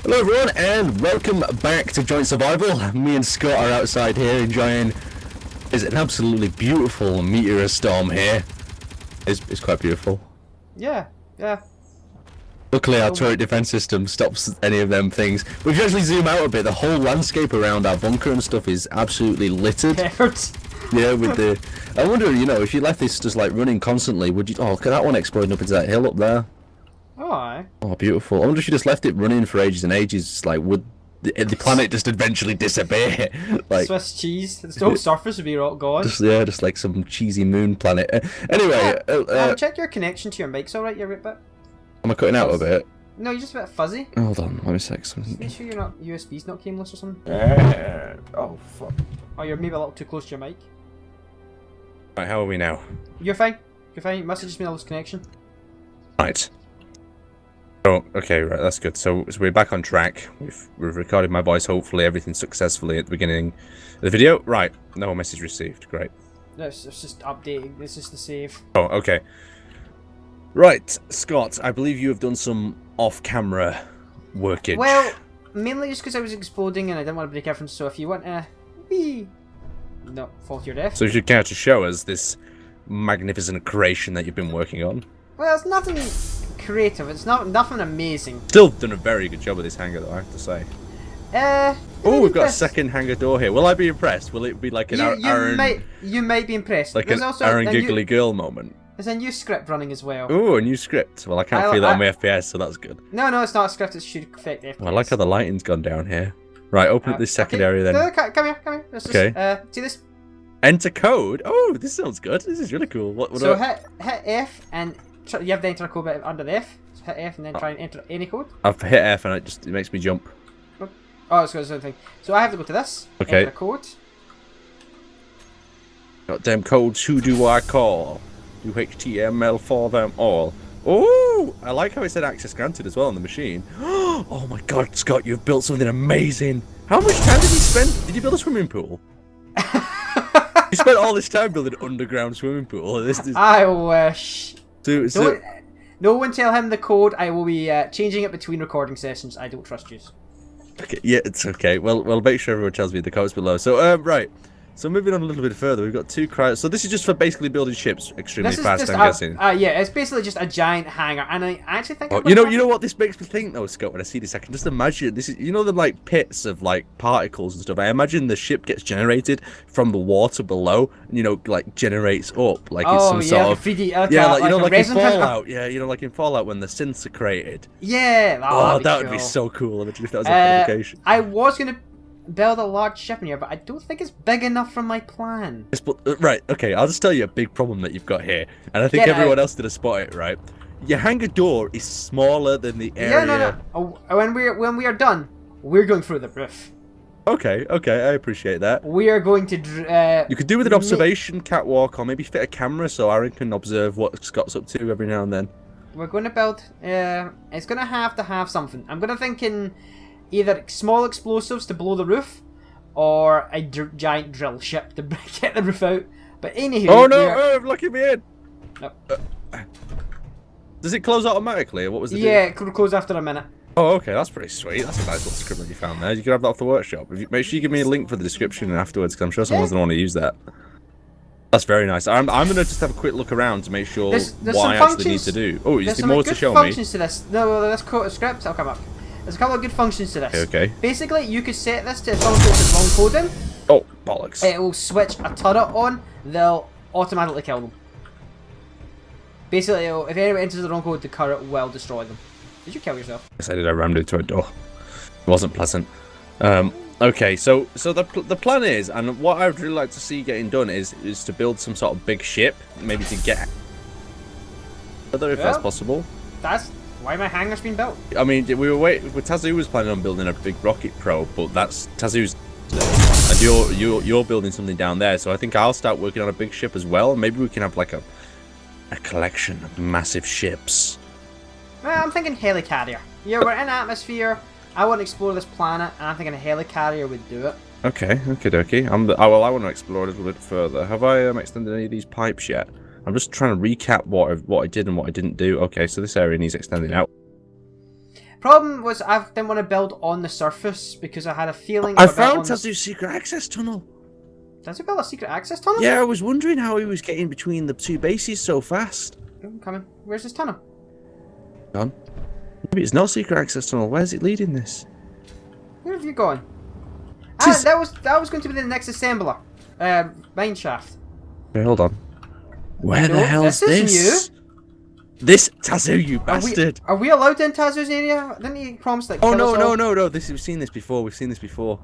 Hello everyone and welcome back to Joint Survival. Me and Scott are outside here enjoying an absolutely beautiful meteor storm here. It's quite beautiful. Yeah. Luckily our turret defense system stops any of them things. But if you actually zoom out a bit, the whole landscape around our bunker and stuff is absolutely littered. Yeah, with the... I wonder, you know, if you left this just like running constantly, would you... Oh, look at that one exploding up into that hill up there. Oh, aye. Oh, beautiful. I wonder if you just left it running for ages and ages, like, would the planet just eventually disappear? Like Swiss cheese. The whole surface would be all gone. Just like some cheesy moon planet. Anyway... check your connection to your mic's alright, you're a bit... Am I cutting out a bit? No, you're just a bit fuzzy. Hold on, let me check Just something. make sure you're not... USB's not cableless or something. Oh, fuck. Oh, you're maybe a little too close to your mic. Right, how are we now? You're fine. You're fine. It must have just been a loose connection. Right. Oh, okay, right, that's good. So we're back on track. We've recorded my voice, hopefully everything successfully at the beginning of the video. Right, no message received, great. No, it's just updating. This is the save. Oh, okay. Right, Scott, I believe you have done some off-camera workage. Well, mainly just because I was exploding and I didn't want to break everything, so if you want to... not fall to your death. So you should care to show us this magnificent creation that you've been working on. Well, it's nothing creative. It's nothing amazing. Still done a very good job of this hangar, though, I have to say. Oh, we've got a second hangar door here. Will I be impressed? Will it be like an Aaron... You might be impressed. Like There's an also Aaron Giggly Girl moment. There's a new script running as well. Oh, a new script. Well, I can't feel it on my FPS, so that's good. No, it's not a script. It should affect FPS. Well, I like how the lighting's gone down here. Right, open up this second area then. No, come here. Okay. See this? Enter code. Oh, this sounds good. This is really cool. So hit F and you have to enter a code bit under the F. So hit F and then try and enter any code. I've hit F and it makes me jump. Oh, it's got its own thing. So I have to go to this. Okay. Enter a code. Goddamn codes. Who do I call? Do HTML for them all. Oh, I like how it said access granted as well on the machine. Oh my God, Scott, you've built something amazing. How much time did you spend? Did you build a swimming pool? You spent all this time building an underground swimming pool. I wish. So, no one tell him the code. I will be changing it between recording sessions. I don't trust you. Okay, yeah, it's okay. Well, make sure everyone tells me in the comments below. So, right. So moving on a little bit further, we've got two cryos. So this is just for basically building ships extremely fast, I'm guessing. Yeah, it's basically just a giant hangar, and I actually think. Oh, you know what this makes me think though, Scott. When I see this, I can just imagine this is, you know, the like pits of like particles and stuff. I imagine the ship gets generated from the water below, and you know, like generates up, like it's some sort of 3D, like you know, like in Fallout. Yeah, you know, like in Fallout when the synths are created. Yeah. Oh, that would be so cool. Imagine if that was a application. I was gonna build a large ship in here, but I don't think it's big enough for my plan. Yes, but, right, okay, I'll just tell you a big problem that you've got here, and I think everyone else did a spot it, right? Your hangar door is smaller than the area. No. Oh, when we are done, we're going through the roof. Okay, I appreciate that. We are going to. You could do with an observation catwalk, or maybe fit a camera so Aaron can observe what Scott's up to every now and then. We're going to build. It's going to have something. I'm going to think in either small explosives to blow the roof, or a giant drill ship to get the roof out. But anywho... Oh no! Oh, lucky me in! No. Does it close automatically, or what was it? Yeah, it close after a minute. Oh, okay, that's pretty sweet. That's a nice little script that you found there. You can have that off the workshop. Make sure you give me a link for the description afterwards, because I'm sure someone's going to want to use that. That's very nice. I'm going to just have a quick look around to make sure there's what I actually need to do. Oh, you see more to show me? There's some good functions to this. No, let's quote a script. I'll come up. There's a couple of good functions to this. Okay. Basically, you could set this to someone puts the wrong code in. Oh, bollocks. It will switch a turret on. They'll automatically kill them. Basically, if anyone enters the wrong code, the turret will destroy them. Did you kill yourself? Yes, I did. I rammed into a door. It wasn't pleasant. Okay, so the plan is, and what I would really like to see getting done is to build some sort of big ship, maybe to get further if that's possible. That's why my hangar's been built. I mean, we were waiting. Tazoo was planning on building a big rocket probe, but that's Tazoo's. And you're building something down there, so I think I'll start working on a big ship as well. Maybe we can have like a collection of massive ships. Well, I'm thinking helicarrier. Yeah, we're in atmosphere. I want to explore this planet, and I'm thinking a helicarrier would do it. Okay, dokie. I want to explore a little bit further. Have I extended any of these pipes yet? I'm just trying to recap what I did and what I didn't do. Okay, so this area needs extending out. Problem was I didn't want to build on the surface because I had a feeling. I found Tazu's secret access tunnel. Does he build a secret access tunnel? Yeah, I was wondering how he was getting between the two bases so fast. I'm coming. Where's this tunnel? Gone. Maybe it's not a secret access tunnel. Where's it leading this? Where have you gone? Ah, that was going to be the next assembler. Mine shaft. Okay, hold on. Where the hell is this? Is this Tazu, you bastard! Are we allowed in Tazu's area? Didn't he promise like? Oh no! We've seen this before. We've seen this before.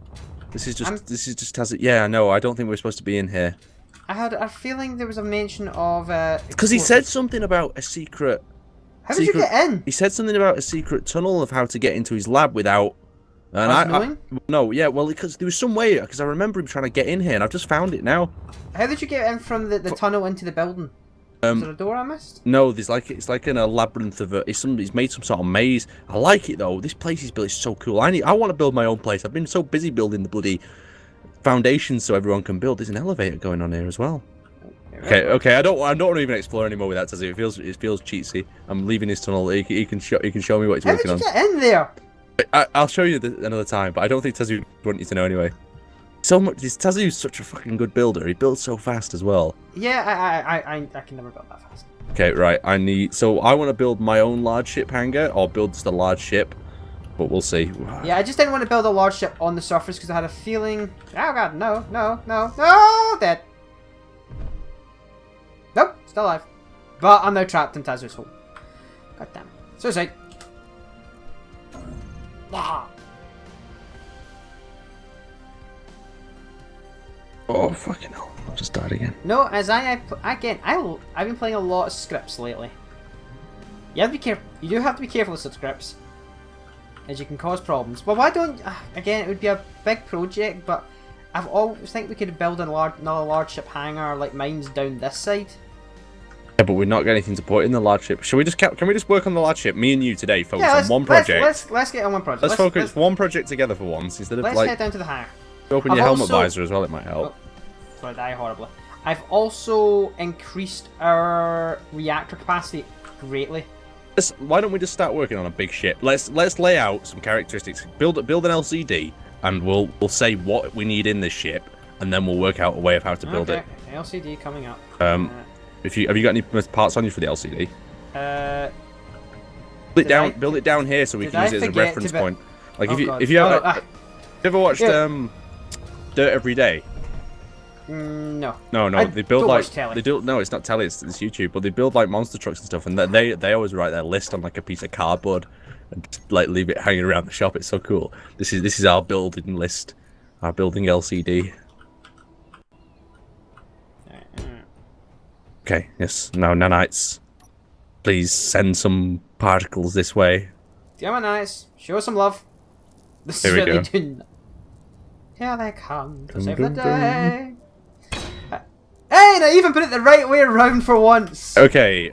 This is just Tazu. Yeah, no, I don't think we're supposed to be in here. I had a feeling there was a mention of. Because he said something about a secret. How did you get in? He said something about a secret tunnel of how to get into his lab without. And no, yeah, well, because there was some way. Because I remember him trying to get in here, and I've just found it now. How did you get in from the tunnel into the building? Is there a door I missed? No, it's like in a labyrinth of he's made some sort of maze. I like it though. This place he's built is so cool. I want to build my own place. I've been so busy building the bloody foundations so everyone can build. There's an elevator going on here as well. Okay. I don't want to even explore anymore with that. Tazu. It feels cheatsy. I'm leaving his tunnel. He can show me what he's working on. How did you get in there? I'll show you another time. But I don't think Tazu would want you to know anyway. So much. Tazu's such a fucking good builder. He builds so fast as well. Yeah, I can never build that fast. Okay, right. So I want to build my own large ship hangar, or build just a large ship, but we'll see. Yeah, I just didn't want to build a large ship on the surface because I had a feeling. Oh god, no, dead. Nope, still alive. But I'm now trapped in Tazu's hole. God damn. Suicide. Wow. Oh fucking hell! I'll just died again. No, as I've been playing a lot of scripts lately. You have to be careful. You do have to be careful with scripts, as you can cause problems. But why don't? Again, it would be a big project, but I've always think we could build another large ship hangar like mine's down this side. Yeah, but we're not got anything to put in the large ship. Can we just work on the large ship? Me and you today focus on one project. Let's get on one project. Let's focus one project together for once instead of let's head down to the hangar. Open your helmet visor as well. It might help. So I die horribly. I've also increased our reactor capacity greatly. Why don't we just start working on a big ship? Let's lay out some characteristics. Build an LCD, and we'll say what we need in this ship, and then we'll work out a way of how to build it. LCD coming up. Have you got any parts on you for the LCD? Build it down here so we can use it as a reference point. Like if you ever watched Dirt Every Day? No. No. They build no, it's not telly. It's YouTube. But they build like monster trucks and stuff, and they always write their list on like a piece of cardboard and just, like leave it hanging around the shop. It's so cool. This is our building list, our building LCD. Okay. Yes. Now, nanites, please send some particles this way. Come on, nanites. Show us some love. This is Here we really go. doing. Here they come to save the day. Hey, I even put it the right way around for once. Okay,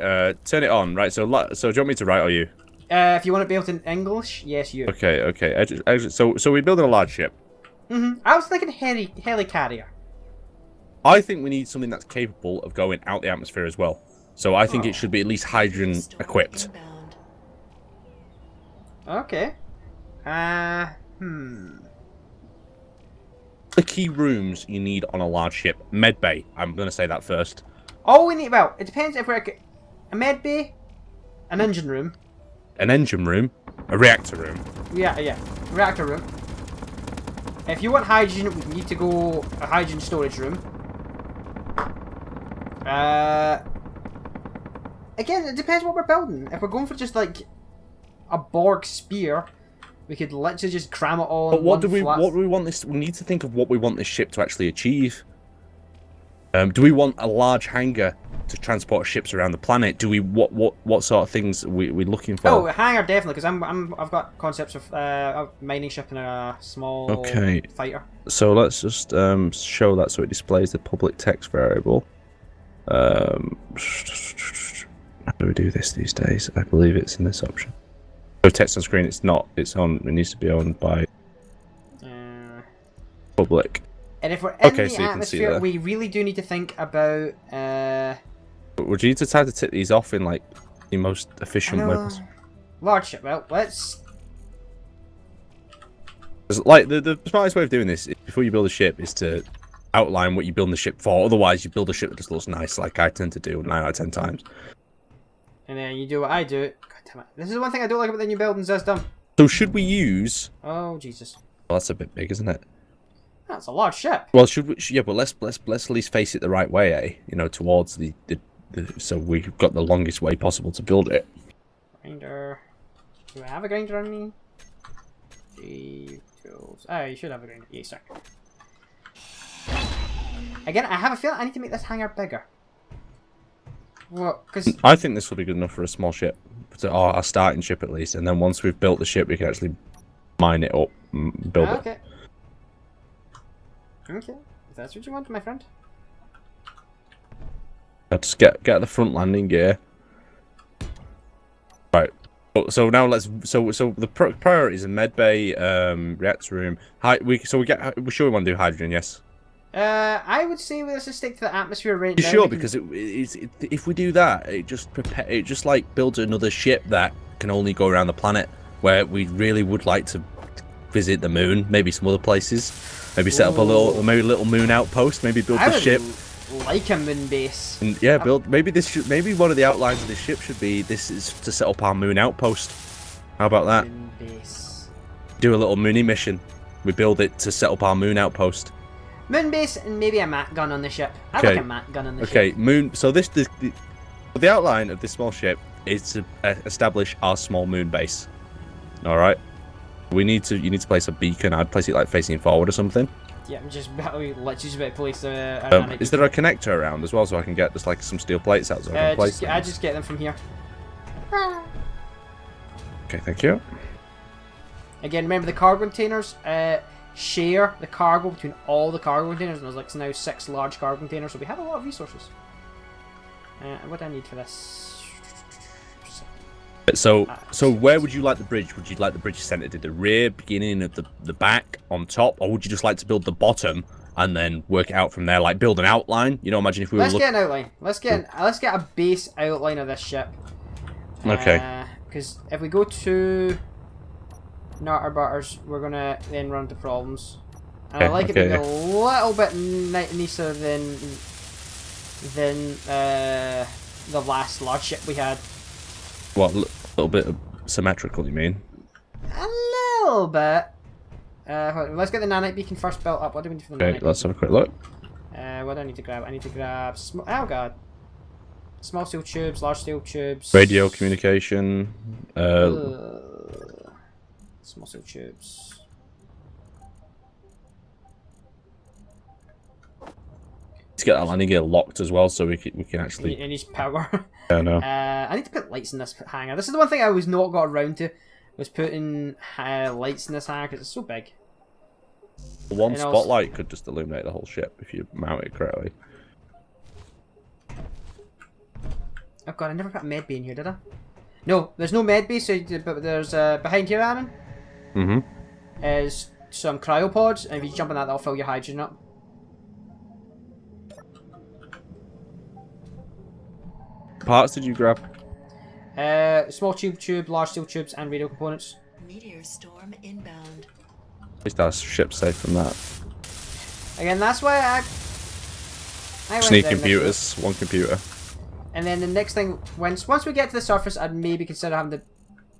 turn it on. Right, so do you want me to write or you? If you want it built in English, yes, you. Okay. So we're building a large ship. I was thinking helicarrier. I think we need something that's capable of going out the atmosphere as well. So I think it should be at least hydrogen equipped. Okay. The key rooms you need on a large ship. Med bay. I'm going to say that first. All we need, well, it depends if we're a med bay, an engine room. An engine room. A reactor room. Yeah. Reactor room. If you want hydrogen, we need to go a hydrogen storage room. Again, it depends what we're building. If we're going for just like a Borg spear, we could literally just cram it all. But what do we want this? We need to think of what we want this ship to actually achieve. Do we want a large hangar to transport ships around the planet? Do we what sort of things are we looking for? Oh, a hangar definitely, because I've got concepts of a mining ship and a small fighter. So let's just show that so it displays the public text variable. How do we do this these days? I believe it's in this option. So text on screen, it's not. It's on. It needs to be owned by public. And if we're in the atmosphere, we really do need to think about. Would you need to try to tick these off in like the most efficient way possible? Large ship. Well, let's Like the smartest way of doing this before you build a ship is to outline what you're building the ship for. Otherwise, you build a ship that just looks nice, like I tend to do 9 out of 10 times. And then you do what I do. God damn it! This is one thing I don't like about the new buildings. That's dumb. So should we use? Oh Jesus! Well, that's a bit big, isn't it? That's a large ship. Well, should we? Yeah, but let's at least face it the right way, eh? You know, towards the so we've got the longest way possible to build it. Grinder. Do I have a grinder on me? Tools. Oh, you should have a grinder. Yeah, sorry. Again, I have a feeling I need to make this hangar bigger. Well, because I think this will be good enough for a small ship, or a starting ship at least, and then once we've built the ship, we can actually mine it up, and build it. Okay. Okay, if that's what you want, my friend. Just get the front landing gear. Right. So now let's. So the priorities are med bay, reactor room. We sure we want to do hydrogen? Yes. I would say let's just stick to the atmosphere right now. Sure, because if we do that, it just like builds another ship that can only go around the planet. Where we really would like to visit the moon, maybe some other places, maybe set up a little moon outpost, maybe build the ship. Like a moon base. And yeah, maybe one of the outlines of this ship should be this is to set up our moon outpost. How about that? Moon base. Do a little moony mission. We build it to set up our moon outpost. Moon base and maybe a mat gun on the ship. I like a mat gun on the ship. Okay, moon. So the outline of this small ship is to establish our small moon base. All right. You need to place a beacon. I'd place it like facing forward or something. Yeah, I'm just about to place is there a connector around as well, so I can get just like some steel plates out so I can place them? I just get them from here. Okay, thank you. Again, remember the cargo containers share the cargo between all the cargo containers, and there's like now 6 large cargo containers, so we have a lot of resources. What do I need for this? So where would you like the bridge? Would you like the bridge centered at the rear, beginning at the back, on top, or would you just like to build the bottom and then work it out from there, like build an outline? You know, imagine if we Let's get an outline. Let's get a base outline of this ship. Okay. Because if we go to Nutter Butters, we're gonna then run into problems. And I like it being a little bit nicer than the last large ship we had. What, a little bit symmetrical, you mean? A little bit. Let's get the nanite beacon first built up. What do we need for the nanite? Okay, let's have a quick look. What do I need to grab? I need to grab... oh god. Small steel tubes, large steel tubes. Radio communication. Small steel tubes. Let's get that landing gear locked as well, so we can actually. It needs power. Yeah, no. I need to put lights in this hangar. This is the one thing I was not got around to, was putting lights in this hangar because it's so big. One spotlight could just illuminate the whole ship if you mount it correctly. Oh god, I never put a med bay in here, did I? No, there's no med bay, but there's behind here, Aaron. Is some cryopods, and if you jump on that, that'll fill your hydrogen up. Parts did you grab? Small tube, large steel tubes, and radio components. Meteor storm inbound. At least our ship's safe from that. Again, that's why I Just need computers, one computer. And then the next thing, once we get to the surface, I'd maybe consider having the...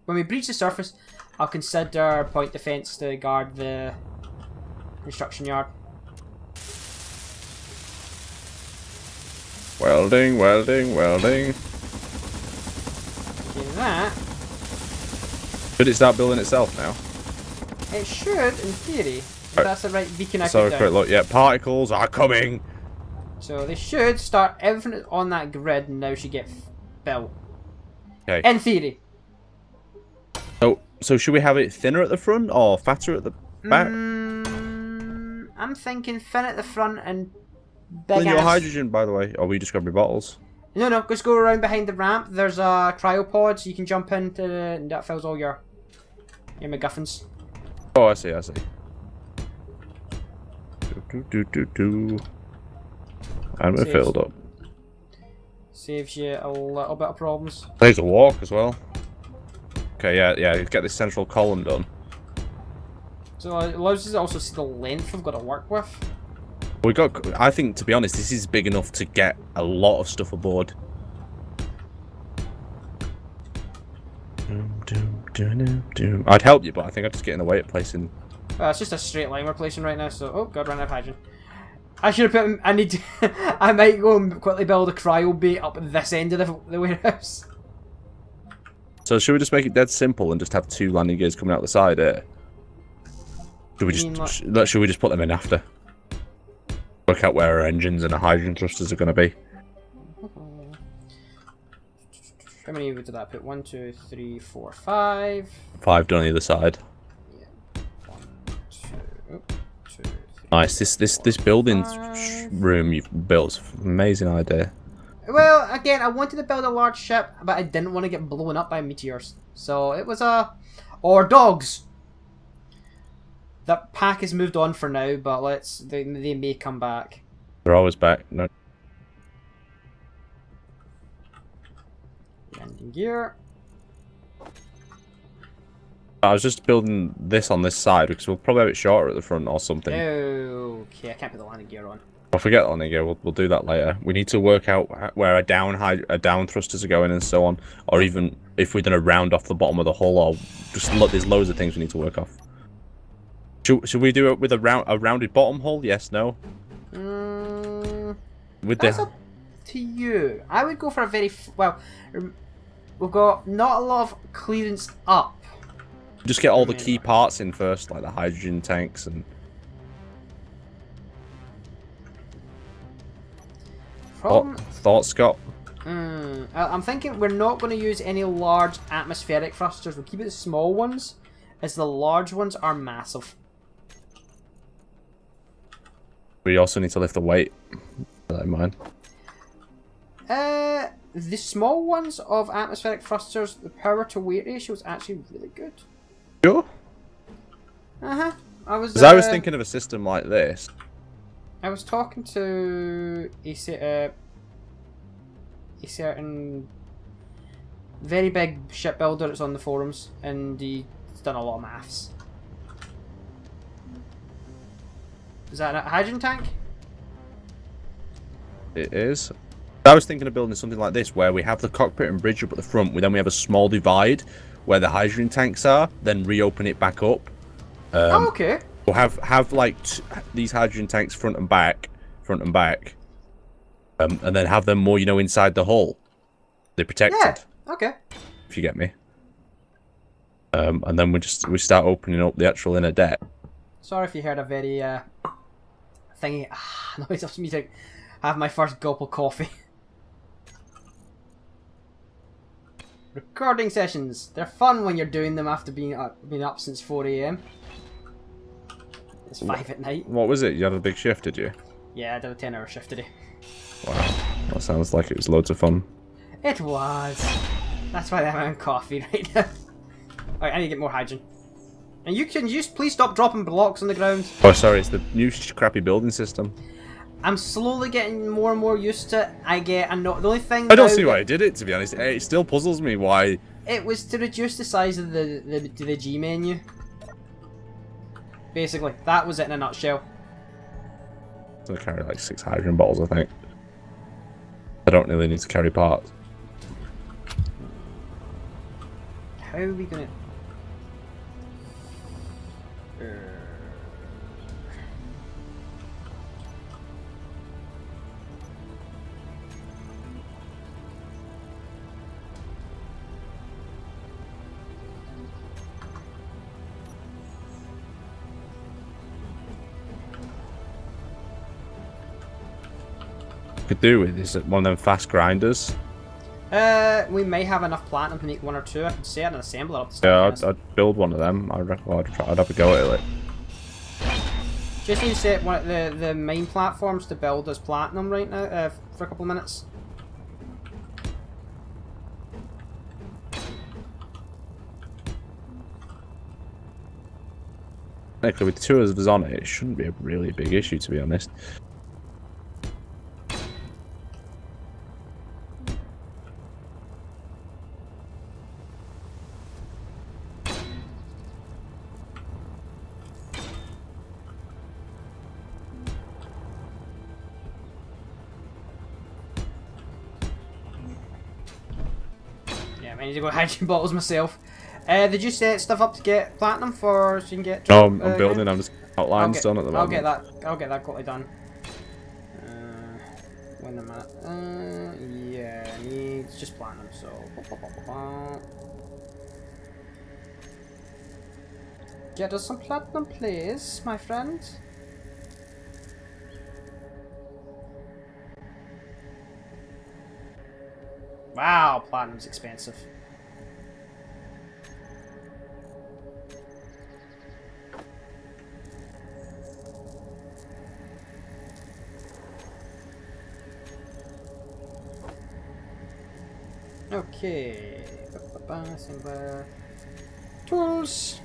When we breach the surface, I'll consider point defense to guard the construction yard. Welding, welding, welding. Okay, that... Should it start building itself now? It should, in theory. If that's the right beacon I So, put down. quick look, yeah, particles are coming! So they should start everything on that grid and now should get built. Okay. In theory. So should we have it thinner at the front or fatter at the back? I'm thinking thin at the front and big Then your ass... hydrogen, by the way. Or we just grab your bottles? No, just go around behind the ramp. There's a cryopod, so you can jump into and that fills all your MacGuffins. Oh, I see. And we're filled up. Saves you a little bit of problems. There's a walk as well. Okay, yeah, get this central column done. So it allows us to also see the length we've got to work with. We got. I think, to be honest, this is big enough to get a lot of stuff aboard. I'd help you, but I think I'd just get in the way of placing. It's just a straight line we're placing right now. So, oh god, ran out of hydrogen. I should have put. I need to. I might go and quickly build a cryo bait up at this end of the warehouse. So should we just make it dead simple and just have 2 landing gears coming out the side here? Should we just should we just put them in after? Work out where our engines and our hydrogen thrusters are going to be. How many did I put? 1, 2, 3, 4, 5. 5 done on either side. Yeah. 1, 2, 2, 3. Nice. This building room you've built is an amazing idea. Well, again, I wanted to build a large ship, but I didn't want to get blown up by meteors. So it was or dogs. That pack has moved on for now, but they may come back. They're always back. No. Landing gear. I was just building this on this side because we'll probably have it shorter at the front or something. Okay, I can't put the landing gear on. I'll forget landing gear. We'll do that later. We need to work out where our down thrusters are going and so on, or even if we're going to round off the bottom of the hull, or just look. There's loads of things we need to work off. Should we do it with a rounded bottom hull? Yes, no. That's up to you. I would go for a very well. We've got not a lot of clearance up. Just get all the key parts in first, like the hydrogen tanks and. Thoughts, Scott? I'm thinking we're not going to use any large atmospheric thrusters. We'll keep it the small ones, as the large ones are massive. We also need to lift the weight. I don't mind. The small ones of atmospheric thrusters, the power to weight ratio is actually really good. Sure. I was thinking of a system like this. I was talking to a certain very big shipbuilder that's on the forums, and he's done a lot of maths. Is that a hydrogen tank? It is. I was thinking of building something like this, where we have the cockpit and bridge up at the front, then we have a small divide where the hydrogen tanks are, then reopen it back up. Oh, okay. Or have like these hydrogen tanks front and back, and then have them more, inside the hull. They're protected. Yeah. Okay. If you get me. And then we start opening up the actual inner deck. Sorry if you heard a very thingy noise of me to have my first gulp of coffee. Recording sessions. They're fun when you're doing them after being up since 4 AM. It's 5 at night. What was it? You had a big shift, did you? Yeah, I did a 10-hour shift today. Wow. That sounds like it was loads of fun. It was. That's why I'm having coffee right now. Alright, I need to get more hydrogen. And you can please stop dropping blocks on the ground. Oh, sorry, it's the new crappy building system. I'm slowly getting more and more used to it. The only thing I don't see why I did it, to be honest. It still puzzles me why. It was to reduce the size of the G menu. Basically, that was it in a nutshell. I carry like 6 hydrogen bottles, I think. I don't really need to carry parts. How are we gonna... Could do with is one of them fast grinders. We may have enough platinum to make 1 or 2. I could set an assembler up to Yeah, I'd build one of them. I'd have a go at it. Just need to set one of the main platforms to build as platinum right now for a couple of minutes. Actually, with 2 of us on it, it shouldn't be a really big issue, to be honest. I need to go hygiene bottles myself. Did you set stuff up to get platinum for so you can get? No, I'm building. I'm just outlines done at the moment. I'll get that quickly done. When am I? Yeah, needs just platinum. So. Get us some platinum, please, my friend. Wow, platinum's expensive. Okay. Somewhere. Tools.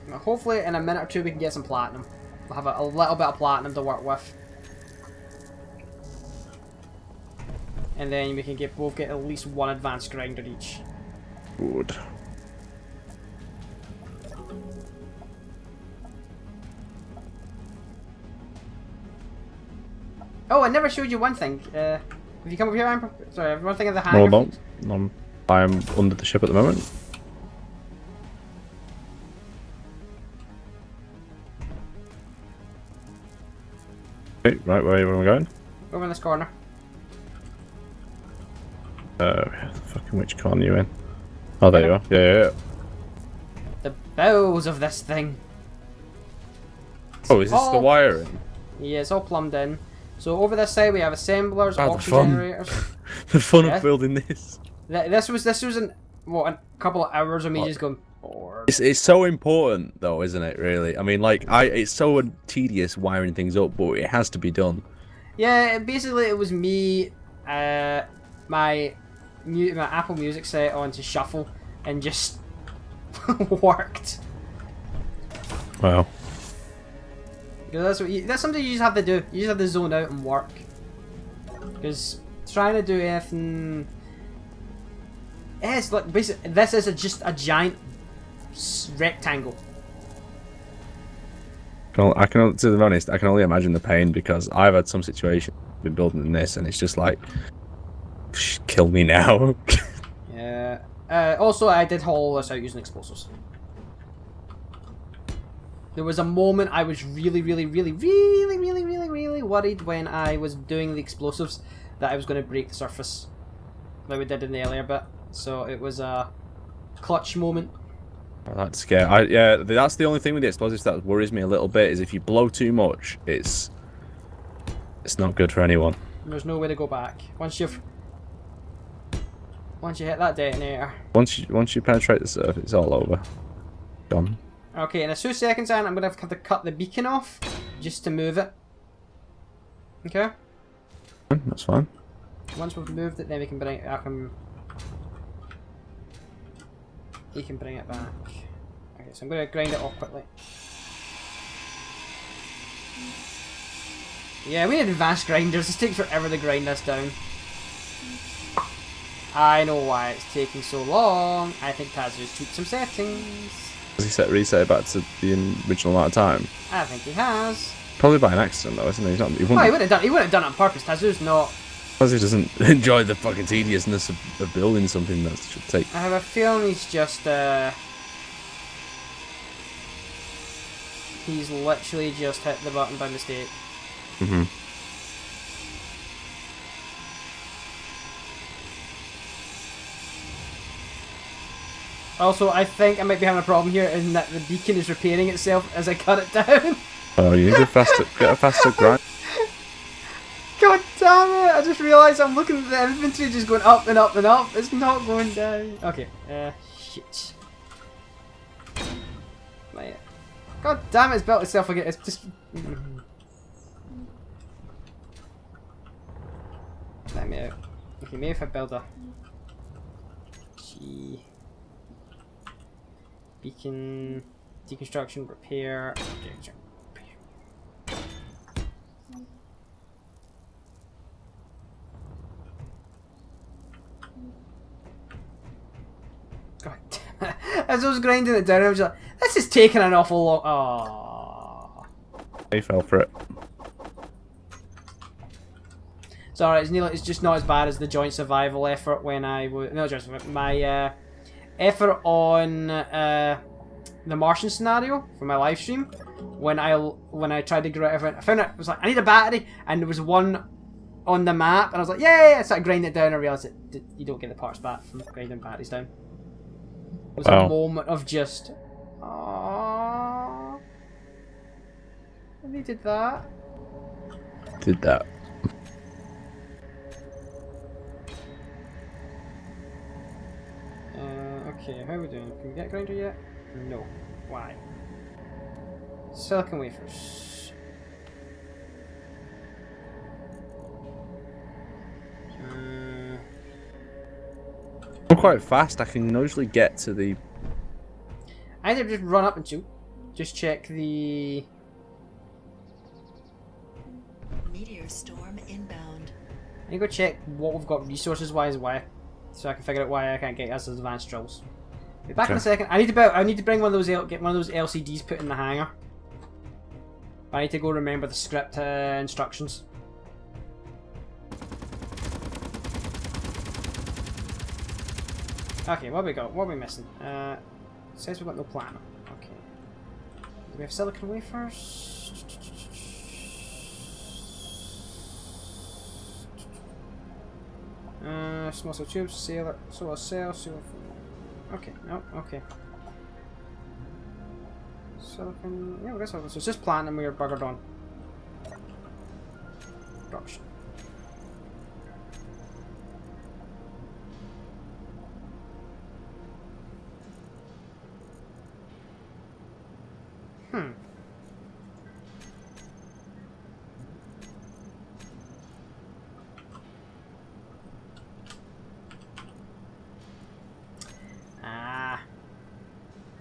Now, hopefully, in a minute or two, we can get some platinum. We'll have a little bit of platinum to work with. And then we can both get at least one advanced grinder each. Good. Oh, I never showed you one thing. Have you come over here, Amber? Sorry, one thing of the hangar. No. I'm under the ship at the moment. Okay, right, where am I going? Over in this corner. Fucking which corner are you in? Oh, there you are. Yeah. The bowels of this thing. Oh, is this the wiring? Yeah, it's all plumbed in. So over this side we have assemblers, Oh, oxygen generators. The fun of building this. This was a couple of hours of me just going bored. It's so important though, isn't it? Really, I mean, like it's so tedious wiring things up, but it has to be done. Yeah, basically it was me, my Apple Music set onto shuffle and just worked. Wow. That's something you just have to do. You just have to zone out and work. Because trying to do anything, it's like basically this is just a giant rectangle. I can, to be honest, I can only imagine the pain because I've had some situation with building this, and it's just like, kill me now. Yeah. Also, I did haul this out using explosives. There was a moment I was really worried when I was doing the explosives that I was going to break the surface, like we did in the earlier bit. So it was a clutch moment. Oh, that's scary. Yeah, that's the only thing with the explosives that worries me a little bit is if you blow too much, it's not good for anyone. There's no way to go back once you hit that detonator. Once you penetrate the surface, it's all over. Gone. Okay, in a few seconds, I'm gonna have to cut the beacon off just to move it. Okay. That's fine. Once we've moved it, then we can bring it. You can bring it back. Okay, so I'm gonna grind it off quickly. Yeah, we need advanced grinders. This takes forever to grind this down. I know why it's taking so long. I think Tazu's tweaked some settings. Has he reset it back to the original amount of time? I think he has. Probably by an accident though, isn't he? He wouldn't have done it on purpose. Tazu's not. Because he doesn't enjoy the fucking tediousness of building something that should take. I have a feeling he's just he's literally just hit the button by mistake. Mhm. Also, I think I might be having a problem here in that the beacon is repairing itself as I cut it down. Oh, you need to get a faster grind. God damn it! I just realised I'm looking at the inventory just going up and up and up. It's not going down. Okay, shit. Right. God damn it, it's built itself again. It's just... Let me out. Okay, maybe if I build a... G... Beacon... Deconstruction, repair... God damn it. As I was grinding it down, I was like, this is taking an awful long... Aww. He fell for it. So alright. It's just not as bad as the joint survival effort when I was my effort on the Martian scenario for my live stream. When I tried to get out everything, I found I was like, I need a battery, and there was one on the map, and I was like, yay! I started grinding it down, and I realised that you don't get the parts back from grinding batteries down. It was a moment of just, aww. I needed that. Did that. Okay, how are we doing? Can we get grinder yet? No. Why? Silicon wafers. I'm quite fast. I can usually get to the. I either just run up and shoot. Just check the. Meteor storm inbound. I need to go check what we've got resources wise, so I can figure out why I can't get us advanced drills. Be back in a second. I need to bring one of those get one of those LCDs put in the hangar. I need to go remember the script instructions. Okay, what have we got? What are we missing? It says we've got no platinum. Okay. Do we have silicon wafers? Small cell tubes, solar cell, okay, no, okay. Silicon, yeah, we got silicon. So it's just platinum we are buggered on. Production.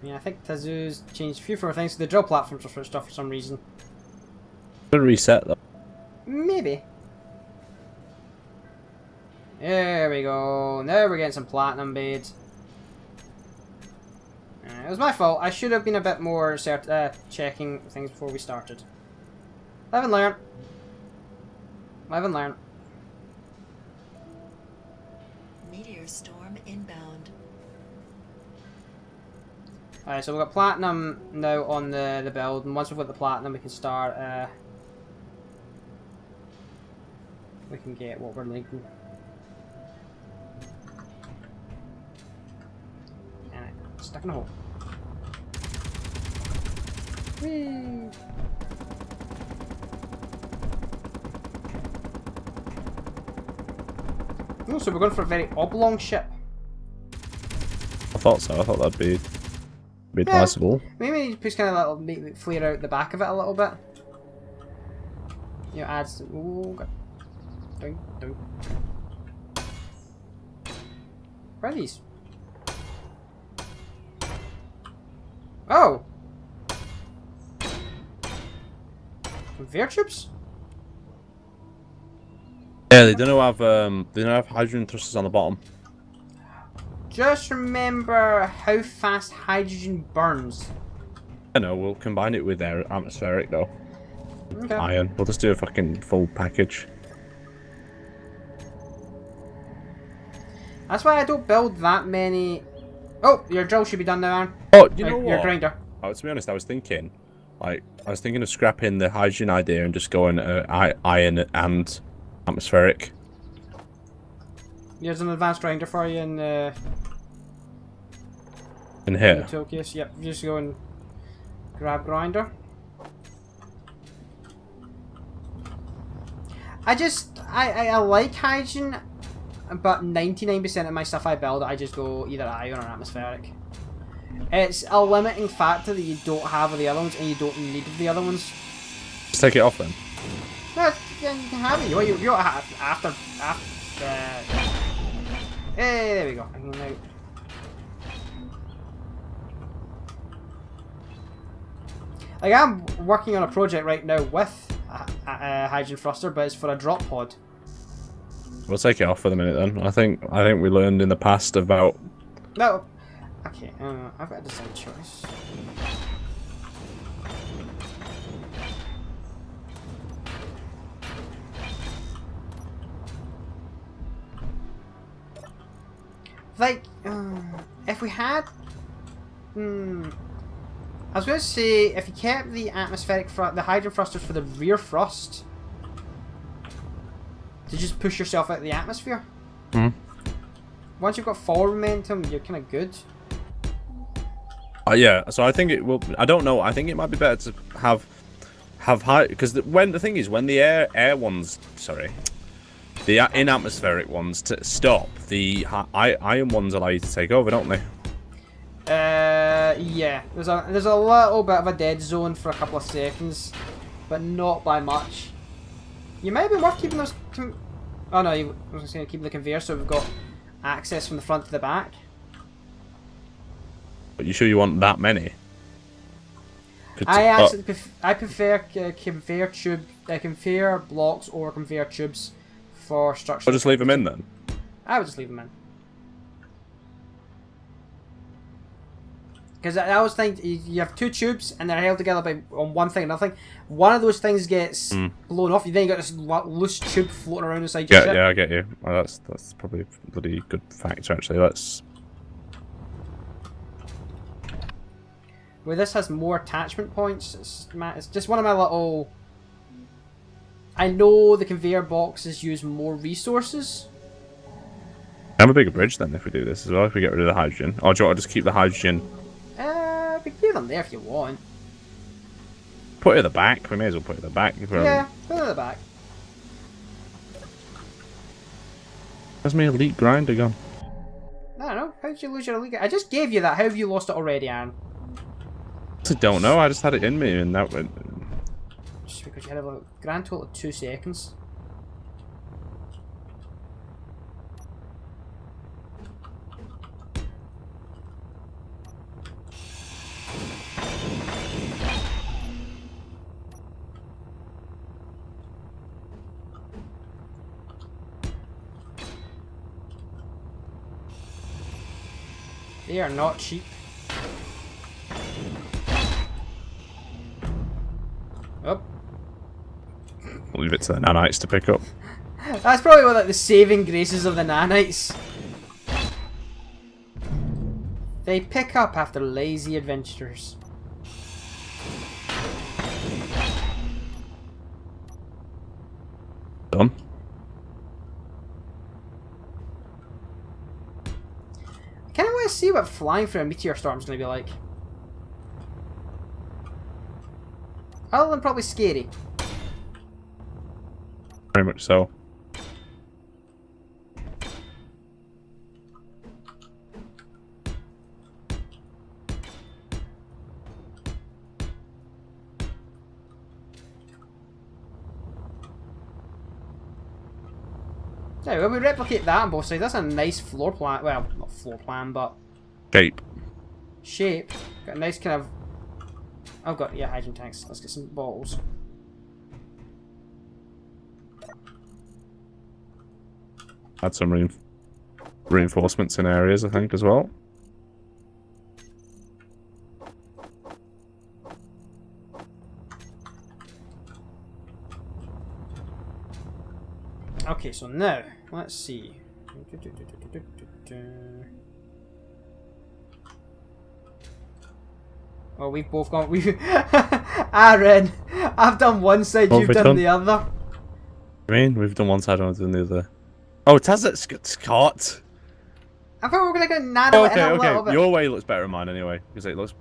Yeah, I think Tazu's changed a few more things. The drill platforms are switched off for some reason. Gonna reset them. Maybe. There we go. Now we're getting some platinum beads. It was my fault. I should have been a bit more checking things before we started. Live and learn. Live and learn. Meteor storm inbound. Alright, so we've got platinum now on the build, and once we've got the platinum we can start, we can get what we're needing. And it's stuck in a hole. Whee! Oh, so we're going for a very oblong ship. I thought so. I thought that'd be possible. Maybe you just kind of make flare out the back of it a little bit. You know, adds. Ooh, God. Down. Where are these? Oh! Conveyor tubes? Yeah, they don't have hydrogen thrusters on the bottom. Just remember how fast hydrogen burns. I know, we'll combine it with their atmospheric though. Okay. Iron. We'll just do a fucking full package. That's why I don't build that many. Oh, your drill should be done now, Aaron. Oh, you know Your what? grinder. Oh, to be honest, I was thinking of scrapping the hydrogen idea and just going iron and atmospheric. Here's an advanced grinder for you in In here. the tool case. Yep, you just go and grab grinder. I like hydrogen, but 99% of my stuff I build, I just go either iron or atmospheric. It's a limiting factor that you don't have with the other ones, and you don't need the other ones. Just take it off then. No, you can have it. You don't have after. Hey, there we go. I can now. Like, I'm working on a project right now with a hydrogen thruster, but it's for a drop pod. We'll take it off for the minute then. I think we learned in the past about. No. Okay. I've got a design choice. like, if we had, I was going to say if you kept the atmospheric the hydrogen thrusters for the rear thrust, to just push yourself out of the atmosphere. Once you've got forward momentum, you're kind of good. Yeah, so I think it will. I don't know. I think it might be better to have high, because when the thing is, when the air ones, sorry, the in atmospheric ones to stop, the iron ones allow you to take over, don't they? Yeah. There's a little bit of a dead zone for a couple of seconds, but not by much. You might be worth keeping those. Oh no, I was just going to keep the conveyor so we've got access from the front to the back. But you sure you want that many? I prefer conveyor blocks or conveyor tubes for structure. I'll just leave them in then. I would just leave them in. Because I always think you have two tubes and they're held together by on one thing and another thing. One of those things gets blown off. Then you got this loose tube floating around inside your ship. Yeah, I get you. Well, that's probably a bloody good factor actually. Let's. Where this has more attachment points, it's just one of my little. I know the conveyor boxes use more resources. Have a bigger bridge then if we do this as well. If we get rid of the hydrogen, or do you want to just keep the hydrogen? We can leave them there if you want. Put it at the back. We may as well put it at the back. Yeah, put it at the back. Where's my elite grinder gone? I don't know. How did you lose your elite? I just gave you that. How have you lost it already, Aaron? I don't know. I just had it in me, and that went. Just because you had a grand total of 2 seconds. They are not cheap. Oh. We'll leave it to the nanites to pick up. That's probably one of the saving graces of the nanites. They pick up after lazy adventurers. Done. I kind of want to see what flying through a meteor storm is going to be like. Other than probably scary. Very much so. Yeah, well, we replicate that on both sides. That's a nice floor plan. Well, not floor plan, but Shape. shape. Got a nice kind of. I've got hydrogen tanks. Let's get some bottles. Add some reinforcements in areas, I think, as well. Okay, so now let's see. Oh, we've both gone. Aaron, I've done one side, you've done the other. I mean, we've done one side, I've done the other. Oh, it has it, Scott. I thought we were gonna go nano it in a little bit. Your way looks better than mine anyway, because it looks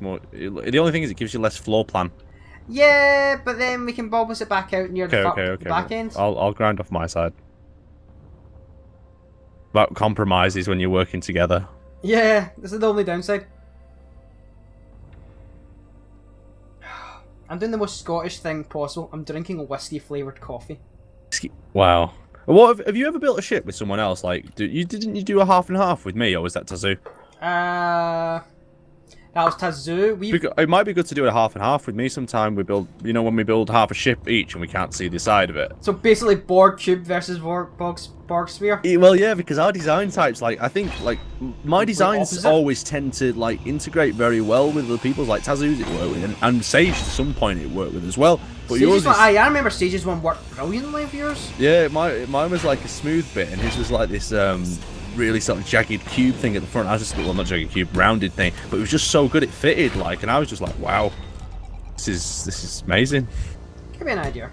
more. The only thing is, it gives you less floor plan. Yeah, but then we can bulbous it back out near the back end. I'll grind off my side. That compromises when you're working together. Yeah, this is the only downside. I'm doing the most Scottish thing possible. I'm drinking a whiskey flavoured coffee. Wow. What have you ever built a ship with someone else? Like, didn't you do a half and half with me, or was that Tazoo? That was Tazoo. It might be good to do a half and half with me sometime. We build, when we build half a ship each and we can't see the side of it. So basically, Borg cube versus Borg sphere. Well, yeah, because our design types, I think, my designs always tend to integrate very well with other people's. Like Tazoo's, it worked with, and Sage to some point it worked with as well. But yours, I remember Sage's one worked brilliantly with yours. Yeah, mine was like a smooth bit, and his was like this really sort of jagged cube thing at the front. I was just, well, not jagged cube, rounded thing, but it was just so good it fitted, like, and I was just like, wow, this is amazing. Give me an idea.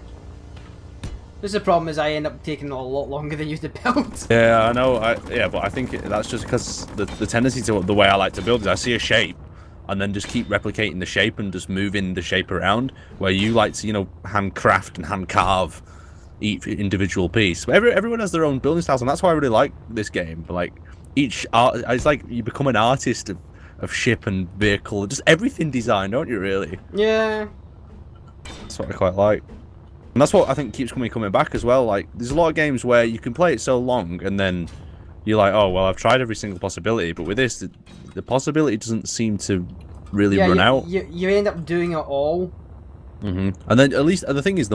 This is the problem, is I end up taking a lot longer than you to build. Yeah, I know. But I think that's just because the tendency to the way I like to build is I see a shape and then just keep replicating the shape and just moving the shape around. Where you like to, you know, handcraft and hand carve each individual piece. But everyone has their own building styles, and that's why I really like this game. Like each art, it's like you become an artist of ship and vehicle, just everything design, don't you? Really? Yeah. That's what I quite like. And that's what I think keeps coming back as well. Like, there's a lot of games where you can play it so long, and then you're like, oh, well, I've tried every single possibility. But with this, the possibility doesn't seem to really run out. You end up doing it all. And then, at least, the thing is,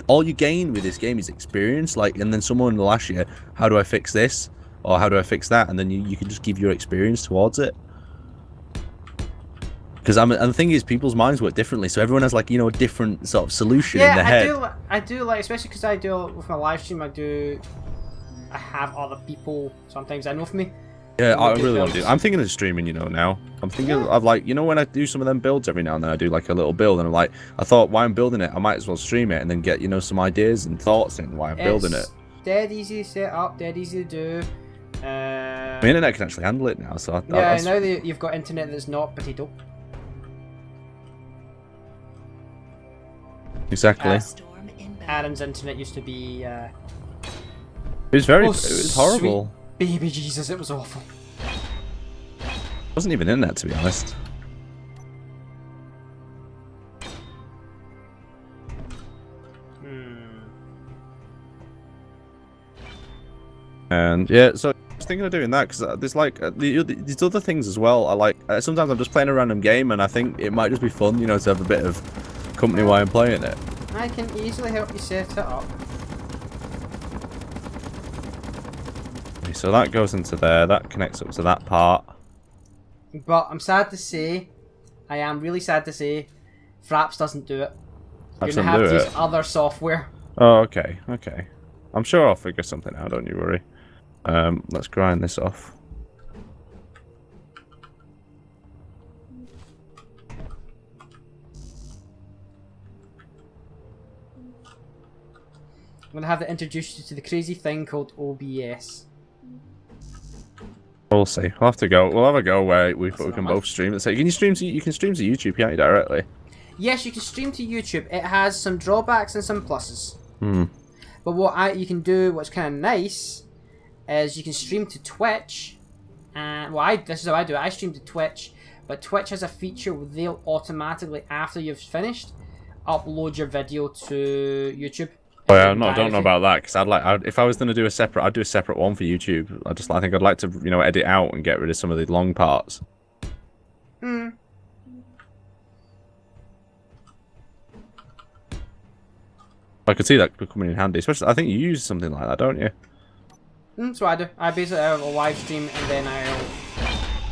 all you gain with this game is experience. Like, and then someone will ask you, how do I fix this? Or how do I fix that? And then you can just give your experience towards it. Because and the thing is, people's minds work differently, so everyone has, like, you know, a different sort of solution in their head. I do like, especially because I do with my live stream. I have other people sometimes I know for me. Yeah, I really want to do. I'm thinking of streaming, you know, now. I'm thinking of, like, you know, when I do some of them builds every now and then, I do like a little build, and I'm like, I thought, while I'm building it, I might as well stream it and then get, you know, some ideas and thoughts in why I'm building it. Dead easy to set up, dead easy to do. My internet can actually handle it now, so yeah, now that you've got internet that's not potato. Exactly. Aaron's internet used to be. It was it was horrible. Baby Jesus, it was awful. It wasn't even internet, to be honest. And yeah, so I was thinking of doing that because there's like these other things as well. I like sometimes I'm just playing a random game, and I think it might just be fun, you know, to have a bit of company while I'm playing it. I can easily help you set it up. Okay, so that goes into there. That connects up to that part. But I'm sad to say, I am really sad to say, Fraps doesn't do it. You're gonna have to use other software. Oh, okay, okay. I'm sure I'll figure something out. Don't you worry. Let's grind this off. I'm gonna have to introduce you to the crazy thing called OBS. We'll see. We'll have to go. We'll have a go where we can both stream it. So you can stream to YouTube, can't you, directly? Yes, you can stream to YouTube. It has some drawbacks and some pluses. Hmm. But what you can do, what's kind of nice, is you can stream to Twitch. And this is how I do it. I stream to Twitch, but Twitch has a feature where they'll automatically, after you've finished, upload your video to YouTube. Oh yeah, I don't know about that, because if I was going to do a separate, I'd do a separate one for YouTube. I think I'd like to, you know, edit out and get rid of some of the long parts. Hmm. I could see that coming in handy, especially I think you use something like that, don't you? That's what I do. I basically have a live stream, and then I'll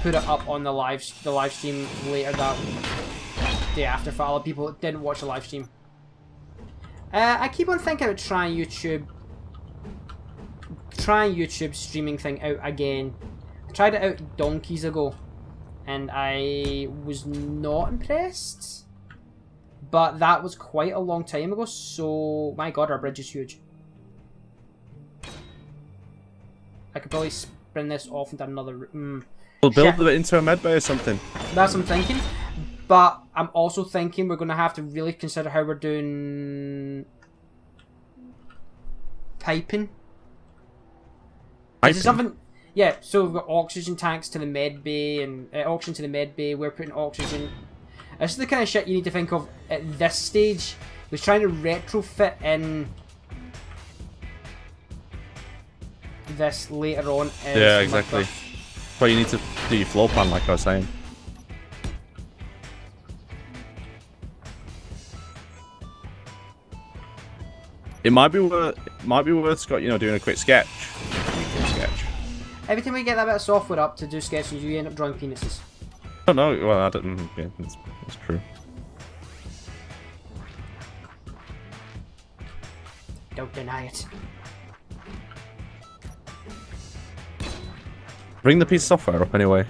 put it up on the live stream later that day after for other people that didn't watch the live stream. I keep on thinking about trying YouTube streaming thing out again. I tried it out donkeys ago, and I was not impressed. But that was quite a long time ago, so my god, our bridge is huge. I could probably spin this off into another. We'll build it into a medbay or something. That's what I'm thinking. But I'm also thinking we're going to have to really consider how we're doing piping. Is it something? Yeah, so we've got oxygen tanks to the med bay and oxygen to the med bay. We're putting oxygen. This is the kind of shit you need to think of at this stage. We're trying to retrofit in this later on. Yeah, exactly. But you need to do your floor plan, like I was saying. It might be worth Scott, you know, doing a quick sketch. Every time we get that bit of software up to do sketches, you end up drawing penises. Oh no, well I don't. Yeah, that's true. Don't deny it. Bring the piece of software up anyway.